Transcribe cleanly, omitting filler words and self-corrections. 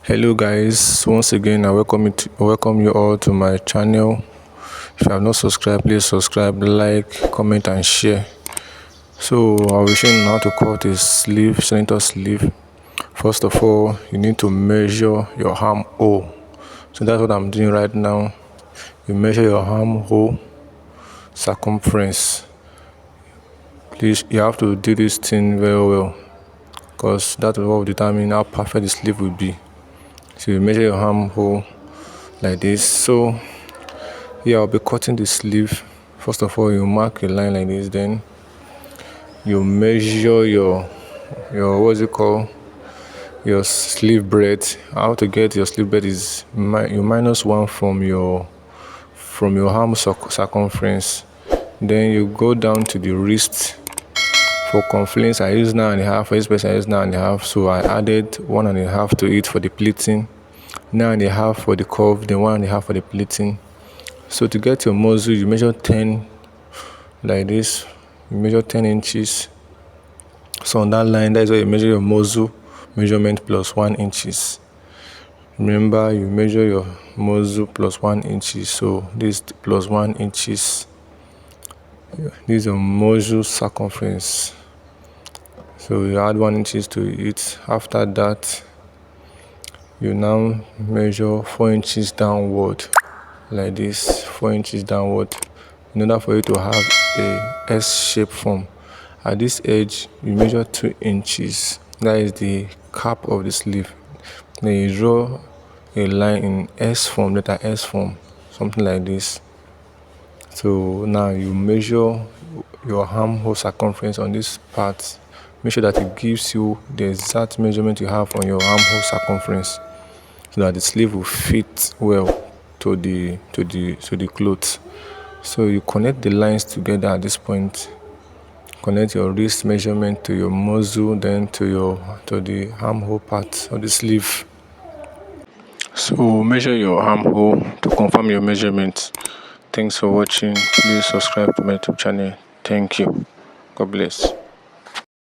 Hello guys, once again I welcome you all to my channel. If you have not subscribed, please subscribe, like, comment and share. So I'll be showing you how to cut a sleeve, senator sleeve. First of all, you need to measure your armhole. So that's what I'm doing right now. You measure your armhole circumference. Please, you have to do this thing very well, because that will help determine how perfect the sleeve will be. So you measure your armhole like this. So here I'll be cutting the sleeve. First of all, you mark a line like this, then you measure your what's it called, your sleeve breadth. How to get your sleeve breadth is you minus 1 from your arm circumference. Then you go down to the wrist. For confidence, I use 9.5. For this person, I use 9.5. So I added 1.5 to it for the pleating, 9.5 for the curve, then 1.5 for the pleating. So to get your muzzle, you measure 10 like this. You measure 10 inches. So on that line, that is where you measure your muzzle measurement plus 1 inches. Remember, you measure your muzzle plus 1 inches. So this plus 1 inches. This is your muzzle circumference. So you add 1 inches to it. After that, you now measure 4 inches downward like this, 4 inches downward, in order for you to have a S-shape form. At this edge, you measure 2 inches. That is the cap of the sleeve. Then you draw a line in S form, letter S form, something like this. So now you measure your armhole circumference on this part. Make sure that it gives you the exact measurement you have on your armhole circumference, so that the sleeve will fit well to the clothes. So you connect the lines together at this point. Connect your wrist measurement to your muzzle, then to the armhole part of the sleeve. So measure your armhole to confirm your measurement. Thanks for watching. Please subscribe to my YouTube channel. Thank you. God bless.